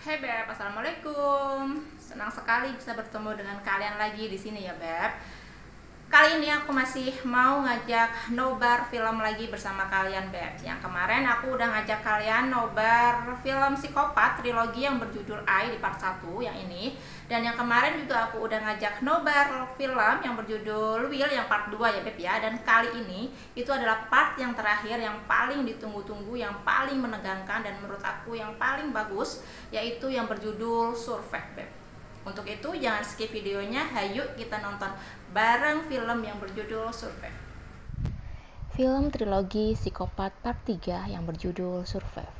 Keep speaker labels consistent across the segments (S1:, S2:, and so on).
S1: Hey Beb, assalamualaikum. Senang sekali bisa bertemu dengan kalian lagi di sini ya Beb. Kali ini aku masih mau ngajak nobar film lagi bersama kalian Beb. Yang kemarin aku udah ngajak kalian nobar film Psikopat trilogi yang berjudul I di part 1 yang ini. Dan yang kemarin juga aku udah ngajak nobar film yang berjudul Will yang part 2 ya Beb ya. Dan kali ini itu adalah part yang terakhir yang paling ditunggu-tunggu, yang paling menegangkan dan menurut aku yang paling bagus, yaitu yang berjudul Survive Beb. Untuk itu jangan skip videonya, hayu kita nonton bareng film yang berjudul Survive.
S2: Film trilogi Psikopat Part 3 yang berjudul Survive.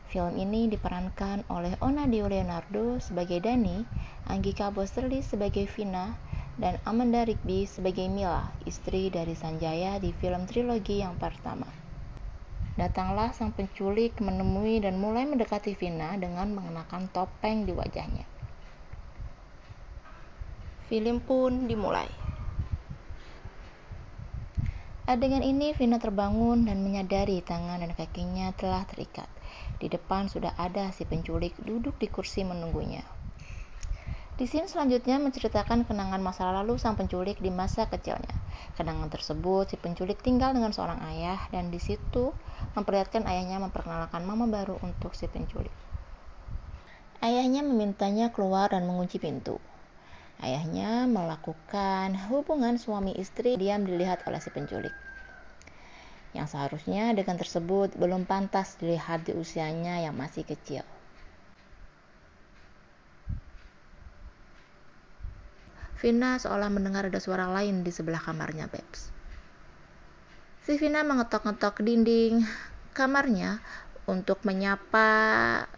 S2: Film ini diperankan oleh Onadio Leonardo sebagai Dani, Anggika Bosterly sebagai Vina, dan Amanda Rigby sebagai Mila, istri dari Sanjaya di film trilogi yang pertama. Datanglah sang penculik menemui dan mulai mendekati Vina dengan mengenakan topeng di wajahnya. Film pun dimulai. Adegan ini Vina terbangun dan menyadari tangan dan kakinya telah terikat. Di depan sudah ada si penculik duduk di kursi menunggunya. Di scene selanjutnya menceritakan kenangan masa lalu sang penculik di masa kecilnya. Kenangan tersebut si penculik tinggal dengan seorang ayah dan di situ memperlihatkan ayahnya memperkenalkan mama baru untuk si penculik. Ayahnya memintanya keluar dan mengunci pintu. Ayahnya melakukan hubungan suami istri diam dilihat oleh si penculik. Yang seharusnya adegan tersebut belum pantas dilihat di usianya yang masih kecil. Vina seolah mendengar ada suara lain di sebelah kamarnya, Babs. Si Vina mengetok-ngetok dinding kamarnya untuk menyapa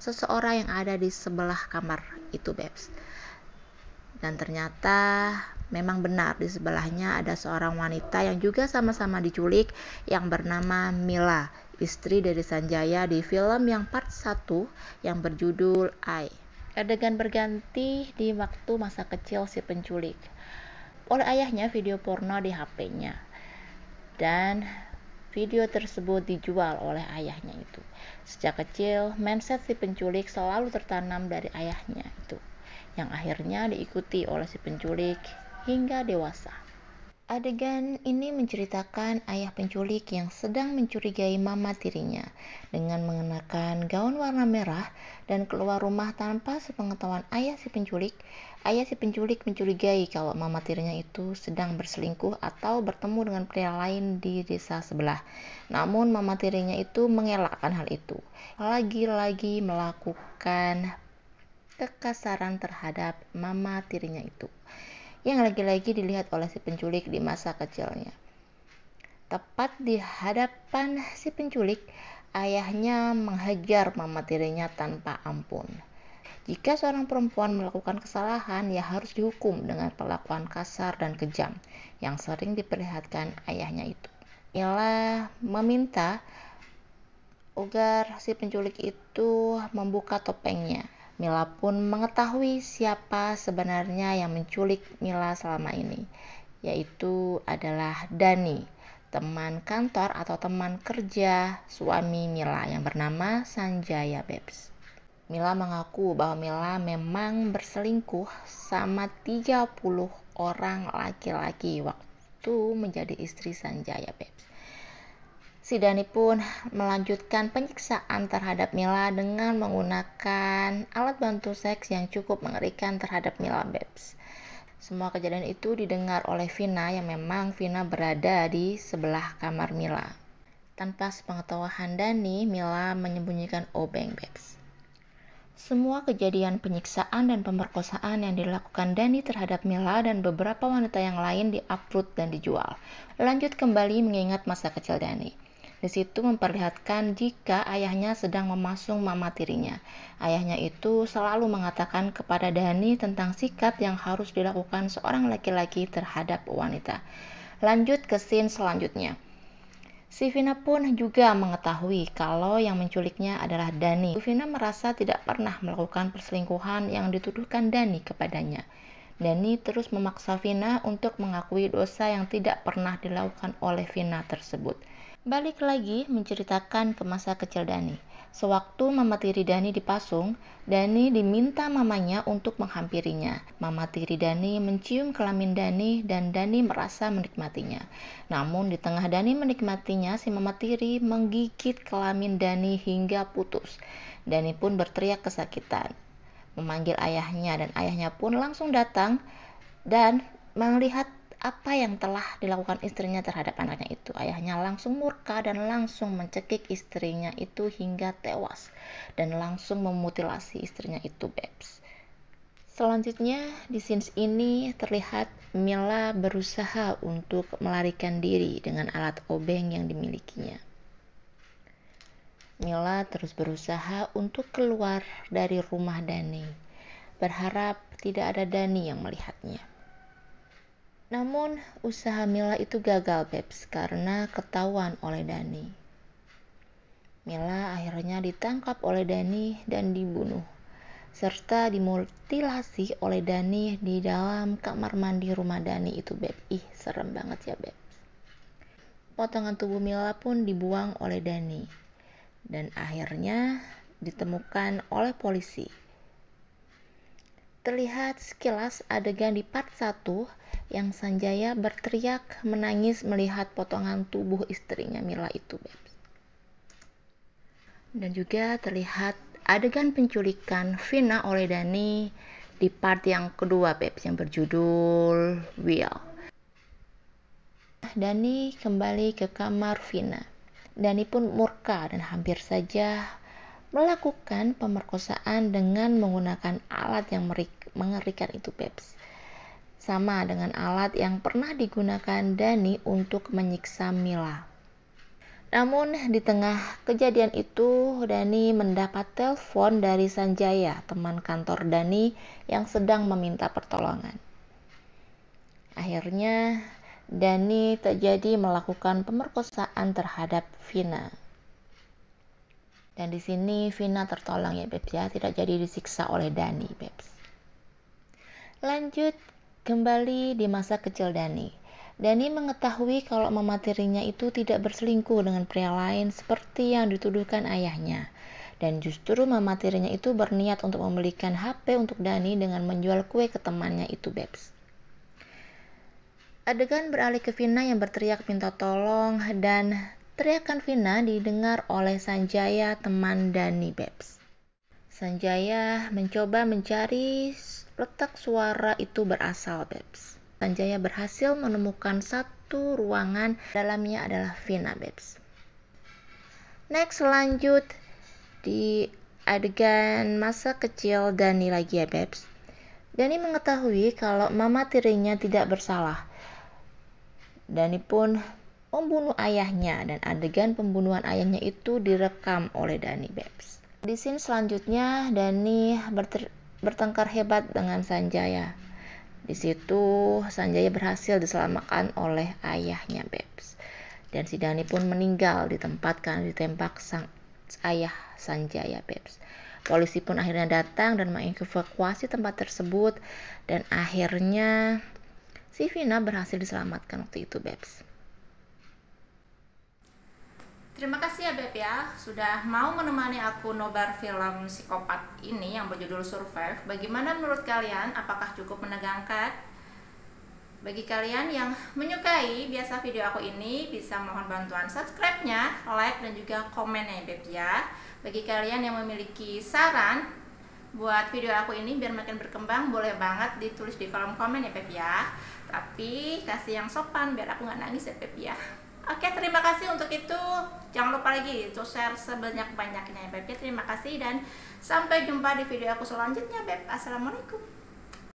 S2: seseorang yang ada di sebelah kamar itu, Babs. Dan ternyata memang benar di sebelahnya ada seorang wanita yang juga sama-sama diculik yang bernama Mila, istri dari Sanjaya di film yang part 1 yang berjudul I. Adegan berganti di waktu masa kecil si penculik. Oleh ayahnya video porno di HP-nya. Dan video tersebut dijual oleh ayahnya itu. Sejak kecil, mindset si penculik selalu tertanam dari ayahnya itu, yang akhirnya diikuti oleh si penculik hingga dewasa. Adegan ini menceritakan ayah penculik yang sedang mencurigai mama tirinya dengan mengenakan gaun warna merah dan keluar rumah tanpa sepengetahuan ayah si penculik. Ayah si penculik mencurigai kalau mama tirinya itu sedang berselingkuh atau bertemu dengan pria lain di desa sebelah. Namun mama tirinya itu mengelakkan hal itu. Lagi-lagi melakukan kekasaran terhadap mama tirinya itu, yang lagi-lagi dilihat oleh si penculik di masa kecilnya. Tepat di hadapan si penculik, ayahnya menghajar mama tirinya tanpa ampun. Jika seorang perempuan melakukan kesalahan, ia harus dihukum dengan perlakuan kasar dan kejam yang sering diperlihatkan ayahnya itu. Mila meminta agar si penculik itu membuka topengnya. Mila pun mengetahui siapa sebenarnya yang menculik Mila selama ini, yaitu adalah Dani, teman kantor atau teman kerja suami Mila yang bernama Sanjaya, Babs. Mila mengaku bahwa Mila memang berselingkuh sama 30 orang laki-laki waktu menjadi istri Sanjaya, Babs. Si Dani pun melanjutkan penyiksaan terhadap Mila dengan menggunakan alat bantu seks yang cukup mengerikan terhadap Mila, Babs. Semua kejadian itu didengar oleh Vina yang memang Vina berada di sebelah kamar Mila. Tanpa sepengetahuan Dani, Mila menyembunyikan obeng, Babs. Semua kejadian penyiksaan dan pemerkosaan yang dilakukan Dani terhadap Mila dan beberapa wanita yang lain diupload dan dijual. Lanjut kembali mengingat masa kecil Dani. Di situ memperlihatkan jika ayahnya sedang memasung mama tirinya. Ayahnya itu selalu mengatakan kepada Dani tentang sikap yang harus dilakukan seorang laki-laki terhadap wanita. Lanjut ke scene selanjutnya. Si Vina pun juga mengetahui kalau yang menculiknya adalah Dani. Vina merasa tidak pernah melakukan perselingkuhan yang dituduhkan Dani kepadanya. Dani terus memaksa Vina untuk mengakui dosa yang tidak pernah dilakukan oleh Vina tersebut. Balik lagi menceritakan ke masa kecil Dani. Sewaktu Mama Tiri Dani dipasung, Dani diminta mamanya untuk menghampirinya. Mama Tiri Dani mencium kelamin Dani dan Dani merasa menikmatinya. Namun di tengah Dani menikmatinya, si Mama Tiri menggigit kelamin Dani hingga putus. Dani pun berteriak kesakitan, memanggil ayahnya, dan ayahnya pun langsung datang dan melihat apa yang telah dilakukan istrinya terhadap anaknya itu. Ayahnya langsung murka dan langsung mencekik istrinya itu hingga tewas dan langsung memutilasi istrinya itu, Babs. Selanjutnya di scenes ini terlihat Mila berusaha untuk melarikan diri dengan alat obeng yang dimilikinya. Mila terus berusaha untuk keluar dari rumah Dani, berharap tidak ada Dani yang melihatnya. Namun usaha Mila itu gagal, Babs, karena ketahuan oleh Dani. Mila akhirnya ditangkap oleh Dani dan dibunuh, serta dimutilasi oleh Dani di dalam kamar mandi rumah Dani itu, Babs. Serem banget ya, Babs. Potongan tubuh Mila pun dibuang oleh Dani dan akhirnya ditemukan oleh polisi. Terlihat sekilas adegan di part 1 yang Sanjaya berteriak menangis melihat potongan tubuh istrinya Mila itu, Babs. Dan juga terlihat adegan penculikan Vina oleh Dani di part yang kedua, Babs, yang berjudul Will. Dani kembali ke kamar Vina. Dani pun murka dan hampir saja melakukan pemerkosaan dengan menggunakan alat yang mengerikan itu, Babs. Sama dengan alat yang pernah digunakan Dani untuk menyiksa Mila. Namun di tengah kejadian itu, Dani mendapat telepon dari Sanjaya, teman kantor Dani yang sedang meminta pertolongan. Akhirnya Dani terjadi melakukan pemerkosaan terhadap Vina. Dan di sini Vina tertolong ya, Babs, ya, tidak jadi disiksa oleh Dani, Babs. Lanjut kembali di masa kecil Dani. Dani mengetahui kalau mama tirinya itu tidak berselingkuh dengan pria lain seperti yang dituduhkan ayahnya. Dan justru mama tirinya itu berniat untuk membelikan HP untuk Dani dengan menjual kue ke temannya itu, Babs. Adegan beralih ke Vina yang berteriak minta tolong dan teriakan Vina didengar oleh Sanjaya, teman Dani, Babs. Sanjaya mencoba mencari letak suara itu berasal, Babs. Sanjaya berhasil menemukan satu ruangan, dalamnya adalah Vina, Babs. Next, lanjut di adegan masa kecil Dani lagi ya, Babs. Dani mengetahui kalau mama tirinya tidak bersalah. Dani pun membunuh ayahnya dan adegan pembunuhan ayahnya itu direkam oleh Dani, Babs. Di scene selanjutnya Dani bertengkar hebat dengan Sanjaya. Di situ Sanjaya berhasil diselamatkan oleh ayahnya, Babs. Dan si Dani pun meninggal ditembak sang ayah Sanjaya, Babs. Polisi pun akhirnya datang dan mengevakuasi tempat tersebut dan akhirnya si Vina berhasil diselamatkan waktu itu, Babs.
S1: Terima kasih ya, Beb, ya, sudah mau menemani aku nobar film psikopat ini yang berjudul Survive. Bagaimana menurut kalian? Apakah cukup menegangkan? Bagi kalian yang menyukai biasa video aku ini, bisa mohon bantuan subscribe-nya, like, dan juga komennya, Beb, ya. Bagi kalian yang memiliki saran buat video aku ini biar makin berkembang, boleh banget ditulis di kolom komen ya, Beb, ya. Tapi kasih yang sopan biar aku nggak nangis ya, Beb, ya. Oke, terima kasih untuk itu. Jangan lupa lagi untuk share sebanyak-banyaknya ya, Beb. Terima kasih dan sampai jumpa di video aku selanjutnya, Beb. Assalamualaikum.